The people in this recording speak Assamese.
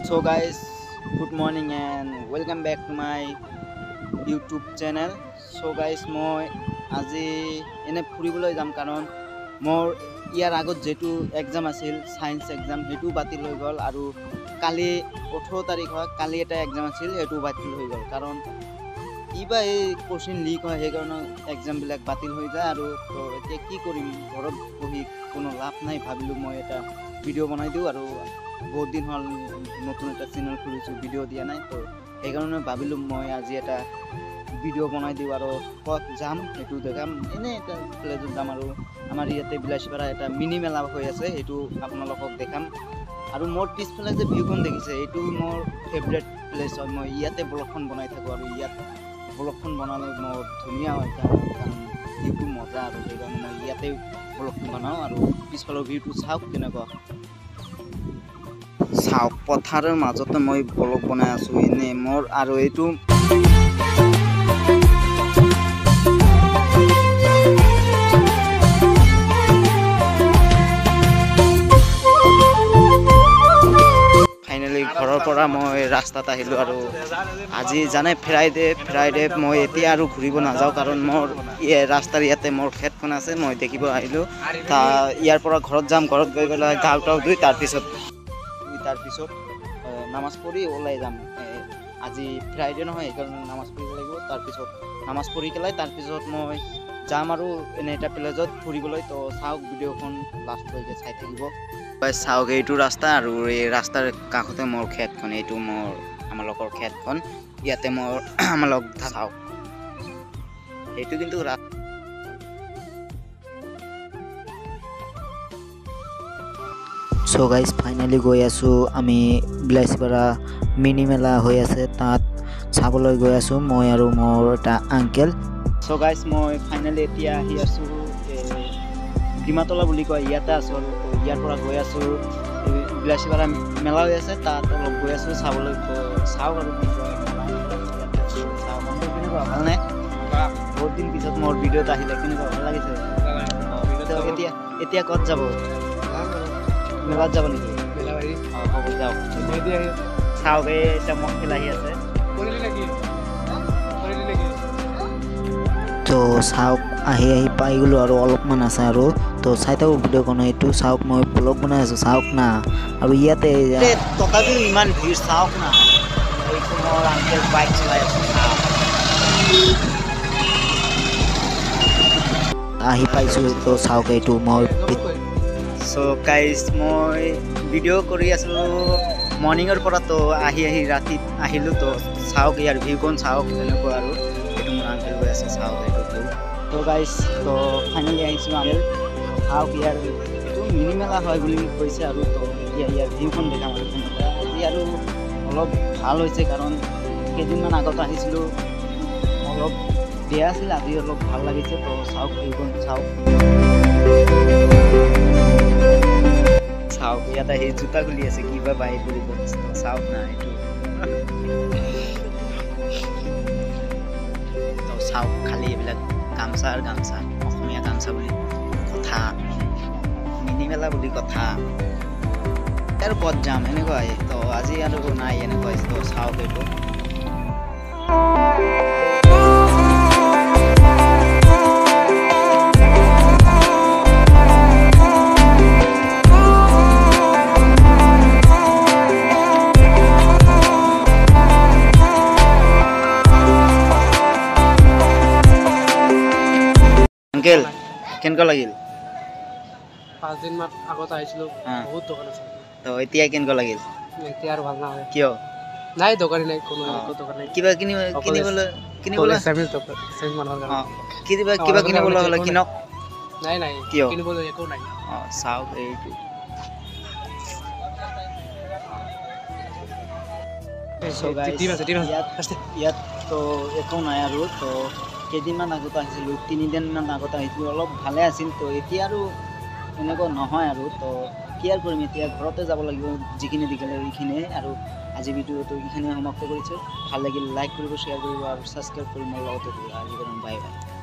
So guys, good morning and welcome back to my YouTube channel. So guys, মই আজি এনে ফুৰিবলৈ যাম কাৰণ মোৰ ইয়াৰ আগত যেটো এক্সাম আছিল সায়েন্স এক্সাম হেতু বাতিল হৈ গল আৰু কালি 18 তাৰিখ হয় কালি এটা এক্সাম আছিল হেতু বাতিল হৈ গল কাৰণ ইবা এই কোশ্চেন লিক হয় হে কাৰণ এক্সাম বিলাক বাতিল হৈ যায় আৰু তো এতিয়া কি কৰিম ঘৰত বহি কোনো লাভ নাই ভাবিলো মই এটা ভিডিও বনাই দিও আৰু বহুত দিন হল নতুন এটা চ্যানেল খুলিছো ভিডিও দিয়া নাই তো এই কারণে ভাবিলো মই আজি এটা ভিডিও বনাই দিও আৰু কত যাম হেতু দেখাম এনে এটা প্লেজত যাম আৰু আমাৰ ইয়াতে বিলাসীপাৰা এটা মিনি মেলা হৈ আছে হেতু আপোনালোকক দেখাম আৰু মোৰ পিছফালে যে ভিউখন দেখিছে এটো মোৰ ফেভাৰিট প্লেস হয় মই ইয়াতে ব্লগখন বনাই থাকো আৰু ইয়াত ব্লগখন বনালে মোৰ ধুনীয়া হয় কাৰণ ভিউটো মজা আৰু সেইকাৰণে মই ইয়াতে ব্লগখন বনাও আৰু পিছফালৰ ভিউটো চাওক কেনেকুৱা চাওক পথাৰৰ মাজতে মই ব্লগ বনাই আছো এনে মোৰ আৰু এইটো ফাইনালি ঘৰৰ পৰা মই ৰাস্তাত আহিলো আৰু আজি জানে ফ্ৰাইডে মই এতিয়া আৰু ঘুৰিব নাযাও কাৰণ মোৰ ৰাস্তাৰ ইয়াতে মোৰ খেতখন আছে মই দেখিব আহিলো তা ইয়াৰ পৰা ঘৰত যাম ঘৰত গৈ গলে গাওটাও দুই তাৰ পিছত নামাজ পঢ়ি ওলাই যাম আজি ফ্ৰাইডে নহয় কাৰণ নামাজ পঢ়িব লাগিব তাৰ পিছত নামাজ পঢ়ি কেলাই তাৰ পিছত মই যাম আৰু এনে এটা প্লেজত ফুৰিবলৈ তো চাওক ভিডিওখন লাষ্ট লৈকে চাই থাকিব চাওক এইটো ৰাস্তা আৰু এই ৰাস্তাৰ কাষতে মোৰ খেতখন এইটো মোৰ আমালোকৰ খেতখন ইয়াতে মোৰ আমালোক চাওক এইটো কিন্তু So guys, finally গৈ আছো আমি বিলাসীপাৰা মিনি মেলা হৈ আছে তাত চাবলৈ গৈ আছো মই আৰু মোৰ এটা আঙ্কেল So guys, মই ফাইনালি এতিয়া আহি আছো ডিমাতলা বুলি কয় ইয়াতে আছো আৰু ইয়াৰ পৰা গৈ আছো বিলাসীপাৰা মেলা হৈ আছে তাত অলপ গৈ আছো চাবলৈ চাওক আৰু ভাল নাই বহুত দিন পিছত মোৰ ভিডিঅ'ত আহিলে কেনেকুৱা ভাল লাগিছে এতিয়া ক'ত যাব মেলাত যাব নেকি হ'ব যাওক চাওক এটা মহিল আহি আছে তো চাওক আহি পাই গলো আৰু অলপমান আছে আৰু তো চাই থাকো ভিডিঅ'খন এইটো চাওক মই ব্লগ বনাই আছো চাওক না আৰু ইয়াতে তথাপিও ইমান ভিৰ চাওক না এইটো মোৰ আঙ্কেল বাইক চলাই আছে আহি পাইছো তো চাওক এইটো মই সো গাইজ মই ভিডিও কৰি আছিলো মৰ্নিঙৰ পৰা তো আহি ৰাতি আহিলো তো চাওক ইয়াৰ ভিউখন চাওক এনেকুৱা আৰু এইটো মোৰ আঙ্কেল গৈ আছে চাওক এইটো তো গাইজ তো ফাইনেলি আহিছো আঙ্কেল চাওক ইয়াৰ এইটো মিনি মেলা হয় বুলি কৈছে আৰু তো এতিয়া ইয়াৰ ভিউখন দেখাম আৰু আজি আৰু অলপ ভাল হৈছে কাৰণ কেইদিনমান আগত আহিছিলো অলপ বেয়া আছিল আজি অলপ ভাল লাগিছে তো চাওক ভিউখন চাওক চাওক ইয়াত আহি জোতা খুলি আছে কিবা বাহিৰ কৰিব চাওক না এইটো তো চাওক খালি এইবিলাক গামছা অসমীয়া গামছা বুলি কথা মিনি মেলা বুলি কথা আৰু ক'ত যাম এনেকুৱাই তো আজি আৰু নাই এনেকুৱাই তো চাওক এইটো আঙ্কেল কেনেকুৱা লাগিল 5 দিন মান আগত আহিছিলো বহুত দোকান আছে তো এতিয়া কেনেকুৱা লাগিল এতিয়া আৰু ভাল নহয় কিয় নাই দোকানী নাই কোনো দোকান নাই কিবা কিনিবলৈ সার্ভিস দোকান সেন্স মানুহৰ কাৰণে কিবা কিনিবলৈ হলে কিনক নাই কিয় কিনিবলৈ একো নাই চাওক এইটো ইয়াত তো একো নাই আৰু তো কেইদিনমান আগত আহিছিলো 3 দিনমান আগত আহিছিলো অলপ ভালে আছিল তো এতিয়া আৰু এনেকুৱা নহয় আৰু তো কি আৰু কৰিম এতিয়া ঘৰতে যাব লাগিব যিখিনি দেখিলে এইখিনিয়ে আৰু আজি ভিডিঅ'টো এইখিনিয়ে সমাপ্ত কৰিছোঁ ভাল লাগিল লাইক কৰিব শ্বেয়াৰ কৰিব আৰু ছাবস্ক্ৰাইব কৰি মোৰ লগতে থাকিব আজি বাই বাই